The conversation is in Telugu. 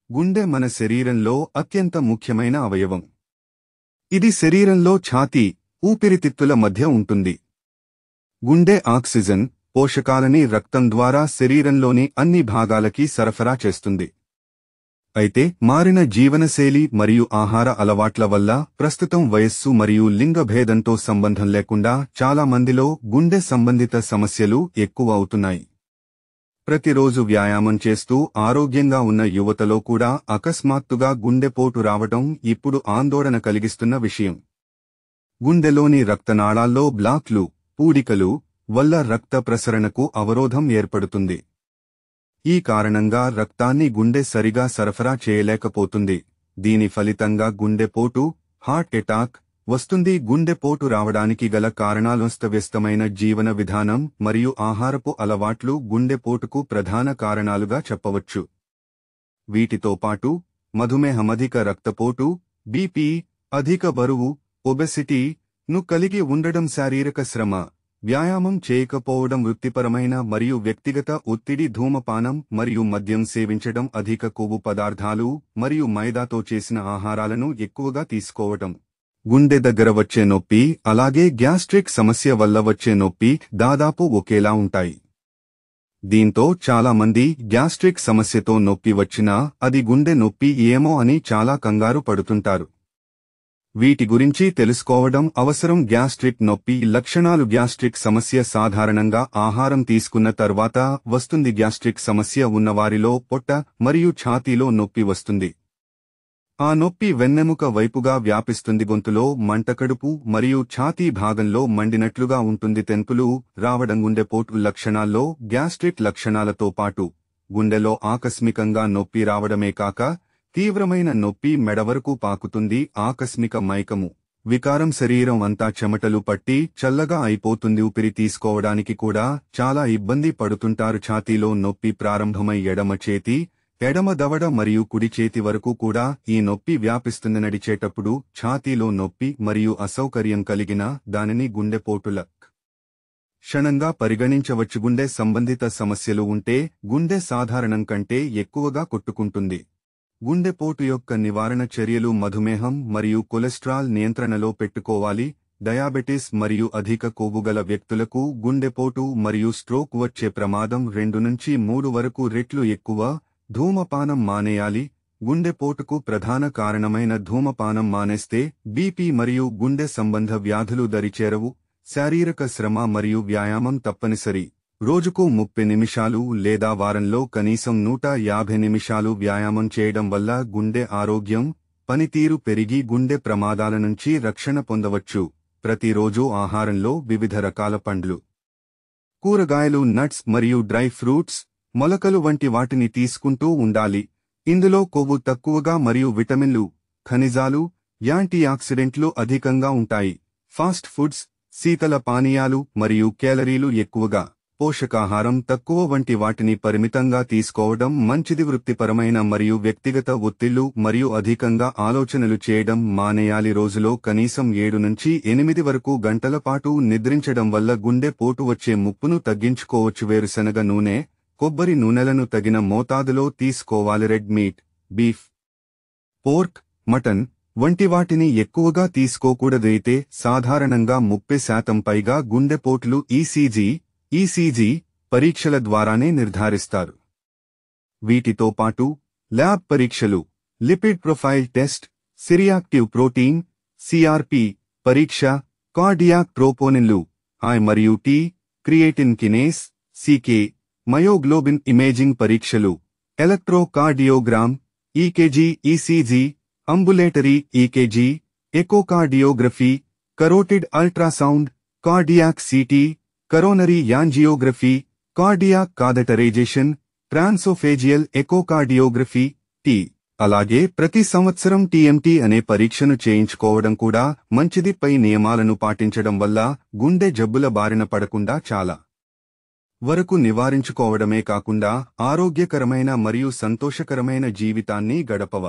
గుండె మన శరీరంలో అత్యంత ముఖ్యమైన అవయవం. ఇది శరీరంలో ఛాతీ, ఊపిరితిత్తుల మధ్య ఉంటుంది. గుండె ఆక్సిజన్, పోషకాలని రక్తం ద్వారా శరీరంలోని అన్ని భాగాలకి సరఫరా చేస్తుంది. అయితే మారిన జీవనశైలి మరియు ఆహార అలవాట్ల వల్ల ప్రస్తుతం వయస్సు మరియు లింగ భేదంతో సంబంధం లేకుండా చాలా మందిలో గుండె సంబంధిత సమస్యలు ఎక్కువ అవుతున్నాయి. ప్రతిరోజు వ్యాయామం చేస్తూ ఆరోగ్యంగా ఉన్న యువతలో కూడా అకస్మాత్తుగా గుండెపోటు రావడం ఇప్పుడు ఆందోళన కలిగిస్తున్న విషయం. గుండెలోని రక్తనాళాల్లో బ్లాక్లు, పూడికలు వల్ల రక్త ప్రసరణకు అవరోధం ఏర్పడుతుంది. ఈ కారణంగా రక్తాన్ని గుండె సరిగా సరఫరా చేయలేకపోతుంది. దీని ఫలితంగా గుండెపోటు, హార్ట్ ఎటాక్ వస్తుంది. గుండెపోటు రావడానికి గల కారణాలస్తవ్యస్తమైన జీవన విధానం మరియు ఆహారపు అలవాట్లు గుండెపోటుకు ప్రధాన కారణాలుగా చెప్పవచ్చు. వీటితో పాటు మధుమేహం, అధిక రక్తపోటు, బీపీ, అధిక బరువు, ఒబెసిటీ ను కలిగి ఉండడం, శారీరక శ్రమ, వ్యాయామం చేయకపోవడం, వృత్తిపరమైన మరియు వ్యక్తిగత ఒత్తిడి, ధూమపానం మరియు మద్యం సేవించడం, అధిక కొవ్వు పదార్థాలు మరియు మైదాతో చేసిన ఆహారాలను ఎక్కువగా తీసుకోవడం, గుండె దగ్గర వచ్చే నొప్పి, అలాగే గ్యాస్ట్రిక్ సమస్య వల్ల వచ్చే నొప్పి దాదాపు ఒకేలా ఉంటాయి. దీంతో చాలా మంది గ్యాస్ట్రిక్ సమస్యతో నొప్పి వచ్చినా అది గుండె నొప్పి ఏమో అని చాలా కంగారు పడుతుంటారు. వీటి గురించి తెలుసుకోవడం అవసరం. గ్యాస్ట్రిక్ నొప్పి లక్షణాలు. గ్యాస్ట్రిక్ సమస్య సాధారణంగా ఆహారం తీసుకున్న తర్వాత వస్తుంది. గ్యాస్ట్రిక్ సమస్య ఉన్నవారిలో పొట్ట మరియు ఛాతీలో నొప్పి వస్తుంది. ఆ నొప్పి వెన్నెముక వైపుగా వ్యాపిస్తుంది. గొంతులో మంట, కడుపు మరియు ఛాతీ భాగంలో మండినట్లుగా ఉంటుంది. తెన్పులు రావడం. గుండెపోటు లక్షణాల్లో గ్యాస్ట్రిక్ లక్షణాలతో పాటు గుండెలో ఆకస్మికంగా నొప్పి రావడమే కాక తీవ్రమైన నొప్పి మెడ వరకు పాకుతుంది. ఆకస్మిక మైకము, వికారం, శరీరం అంతా చెమటలు పట్టి చల్లగా అయిపోతుంది. ఊపిరి తీసుకోవడానికి కూడా చాలా ఇబ్బంది పడుతుంటారు. ఛాతీలో నొప్పి ప్రారంభమై ఎడమ చేతి, ఎడమ దవడ మరియు కుడి చేతి వరకు కూడా ఈ నొప్పి వ్యాపిస్తుంది. నడిచేటప్పుడు ఛాతీలో నొప్పి మరియు అసౌకర్యం కలిగిన దానిని గుండెపోటు లక్షణంగా పరిగణించవచ్చు. గుండె సంబంధిత సమస్యలు ఉంటే గుండె సాధారణం కంటే ఎక్కువగా కొట్టుకుంటుంది. గుండెపోటు యొక్క నివారణ చర్యలు: మధుమేహం మరియు కొలెస్ట్రాల్ నియంత్రణలో పెట్టుకోవాలి. డయాబెటిస్ మరియు అధిక కొవ్వుగల వ్యక్తులకు గుండెపోటు మరియు స్ట్రోక్ వచ్చే ప్రమాదం 2 నుంచి 3 వరకు రెట్లు ఎక్కువ. ధూమపానం మానేయాలి. గుండెపోటుకు ప్రధాన కారణమైన ధూమపానం మానేస్తే బీపీ మరియు గుండె సంబంధ వ్యాధులు దరిచేరవు. శారీరక శ్రమ మరియు వ్యాయామం తప్పనిసరి. రోజుకు 30 నిమిషాలు లేదా వారంలో కనీసం 150 నిమిషాలు వ్యాయామం చేయడం వల్ల గుండె ఆరోగ్యం, పనితీరు పెరిగి గుండె ప్రమాదాల నుంచి రక్షణ పొందవచ్చు. ప్రతిరోజు ఆహారంలో వివిధ రకాల పండ్లు, కూరగాయలు, నట్స్ మరియు డ్రై ఫ్రూట్స్, మొలకలు వంటి వాటిని తీసుకుంటూ ఉండాలి. ఇందులో కొవ్వు తక్కువగా మరియు విటమిన్లు, ఖనిజాలు, యాంటీ ఆక్సిడెంట్లు అధికంగా ఉంటాయి. ఫాస్ట్ ఫుడ్స్, శీతల పానీయాలు మరియు కేలరీలు ఎక్కువగా, పోషకాహారం తక్కువ వంటి వాటిని పరిమితంగా తీసుకోవడం మంచిది. వృత్తిపరమైన మరియు వ్యక్తిగత ఒత్తిళ్లు మరియు అధికంగా ఆలోచనలు చేయడం మానేయాలి. రోజులో కనీసం 7 నుంచి 8 వరకు గంటల పాటు నిద్రించడం వల్ల గుండె పోటు వచ్చే ముప్పును తగ్గించుకోవచ్చు. వేరుశనగ నూనె, కొబ్బరి నూనెలను తగిన మోతాదులో తీసుకోవాలి. Red meat, beef, pork, mutton వంటి వాటిని ఎక్కువగా తీసుకోకూడదైతే సాధారణంగా 30% పైగా గుండెపోటులు ఈసీజీ పరీక్షల ద్వారానే నిర్ధారిస్తారు. వీటితో పాటు ల్యాబ్ పరీక్షలు, lipid profile test, C reactive protein CRP పరీక్ష, కార్డియాక్ ట్రోపోనిన్లు ఐ మరియు T, creatine kinase CK, myoglobin imaging పరీక్షలు, electrocardiogram, EKG, ECG, ambulatory EKG, echocardiography, carotid ultrasound, cardiac CT, coronary angiography, cardiac catheterisation, transoesophageal echocardiography TEE. అలాగే ప్రతి సంవత్సరం టీఎంటీ అనే పరీక్షను చేయించుకోవడం కూడా మంచిది. పై నియమాలను పాటించడం వల్ల గుండె జబ్బుల బారిన పడకుండా చాలా వరకు నివారించుకోవడమే కాకుండా ఆరోగ్యకరమైన మరియు సంతోషకరమైన జీవితాన్ని గడపవ.